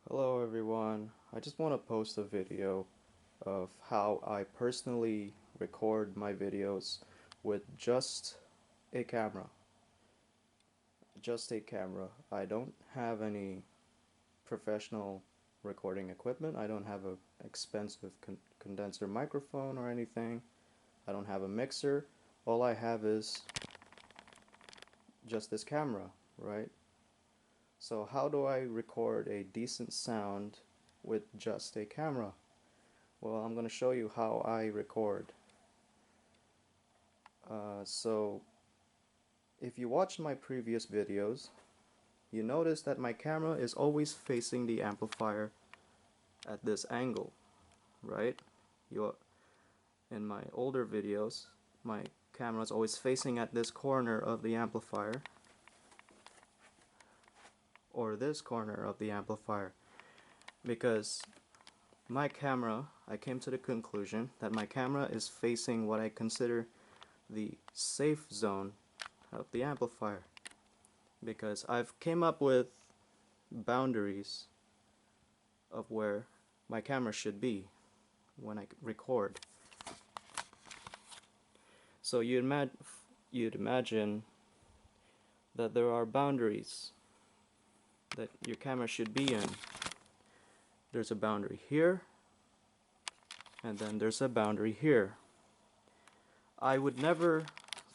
Hello everyone, I just want to post a video of how I personally record my videos with just a camera. Just a camera. I don't have any professional recording equipment. I don't have a expensive condenser microphone or anything. I don't have a mixer. All I have is just this camera, right? So how do I record a decent sound with just a camera? Well, I'm going to show you how I record. So if you watched my previous videos, you notice that my camera is always facing the amplifier at this angle, right? You, in my older videos, my camera is always facing at this corner of the amplifier, or this corner of the amplifier, because I came to the conclusion that my camera is facing what I consider the safe zone of the amplifier, because I've came up with boundaries of where my camera should be when I record. So you'd imagine that there are boundaries that your camera should be in. There's a boundary here, and then there's a boundary here. I would never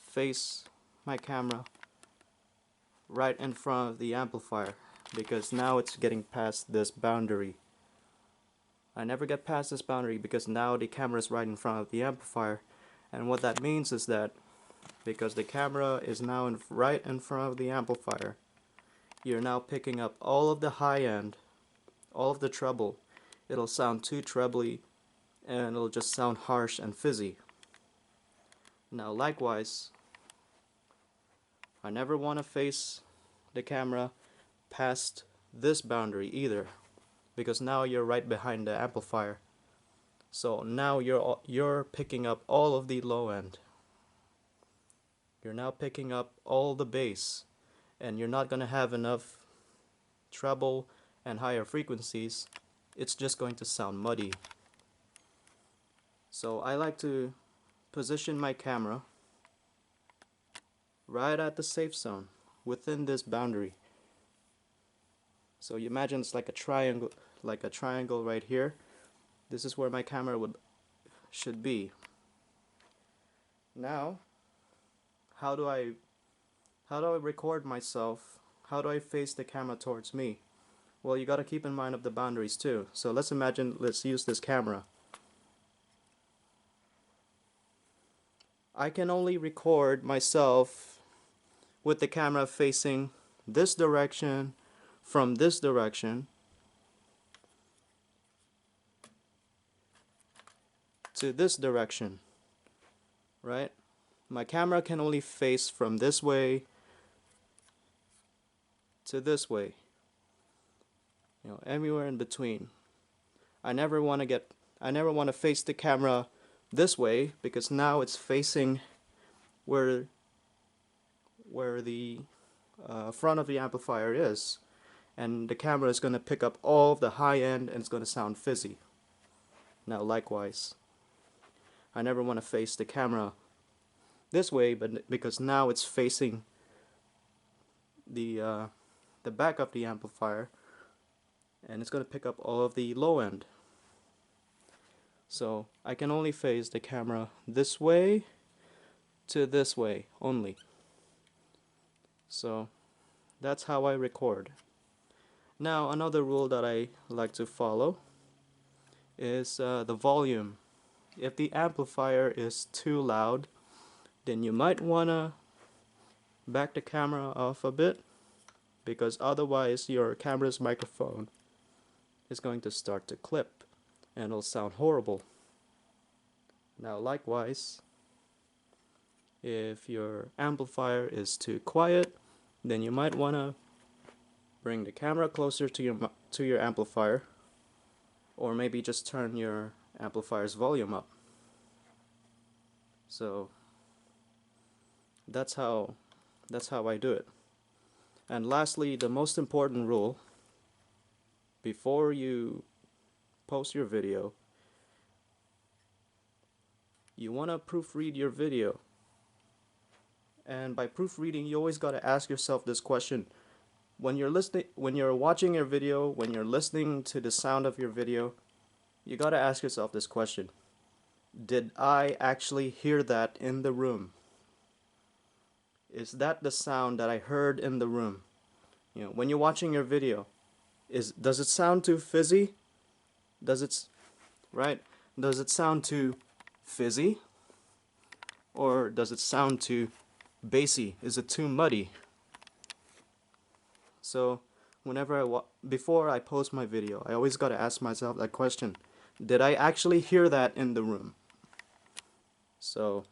face my camera right in front of the amplifier, because now it's getting past this boundary. I never get past this boundary because now the camera is right in front of the amplifier, and what that means is that because the camera is now right in front of the amplifier, you're now picking up all of the high end, all of the treble. It'll sound too trebly and it'll just sound harsh and fizzy. Now likewise, I never want to face the camera past this boundary either, because now you're right behind the amplifier. So now you're picking up all of the low end. You're now picking up all the bass, and you're not going to have enough treble and higher frequencies. It's just going to sound muddy. So I like to position my camera right at the safe zone within this boundary. So you imagine it's like a triangle right here. This is where my camera should be. Now, how do I record myself? How do I face the camera towards me? Well, you got to keep in mind of the boundaries too. So let's use this camera. I can only record myself with the camera facing this direction from this direction to this direction, right? My camera can only face from this way to this way, everywhere in between. I never want to face the camera this way, because now it's facing where the front of the amplifier is, and the camera is going to pick up all of the high end and it's going to sound fizzy. Now likewise, I never want to face the camera this way, but because now it's facing the back of the amplifier, and it's going to pick up all of the low end. So I can only face the camera this way to this way only. So that's how I record. Now another rule that I like to follow is the volume. If the amplifier is too loud, then you might wanna back the camera off a bit, because otherwise your camera's microphone is going to start to clip and it'll sound horrible. Now likewise, if your amplifier is too quiet, then you might wanna bring the camera closer to your amplifier, or maybe just turn your amplifier's volume up. So that's how I do it. And lastly, the most important rule before you post your video, you want to proofread your video. And by proofreading, you always got to ask yourself this question. When you're watching your video, when you're listening to the sound of your video, you got to ask yourself this question. Did I actually hear that in the room? Is that the sound that I heard in the room? You know, when you're watching your video, does it sound too fizzy? Does it sound too fizzy? Or does it sound too bassy? Is it too muddy? So before I post my video, I always got to ask myself that question. Did I actually hear that in the room? So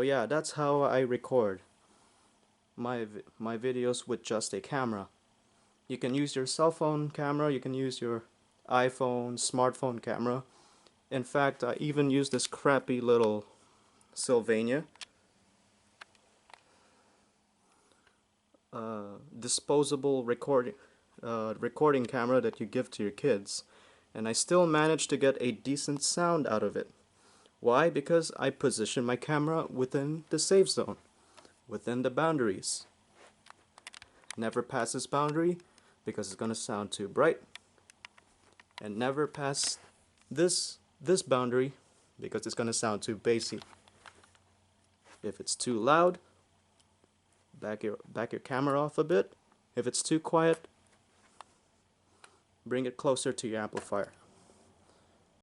yeah, that's how I record my videos with just a camera. You can use your cell phone camera, you can use your iPhone, smartphone camera. In fact, I even use this crappy little Sylvania disposable recording camera that you give to your kids, and I still manage to get a decent sound out of it. Why? Because I position my camera within the safe zone, within the boundaries. Never pass this boundary because it's gonna sound too bright, and never pass this boundary because it's gonna sound too bassy. If it's too loud, back your camera off a bit. If it's too quiet, bring it closer to your amplifier.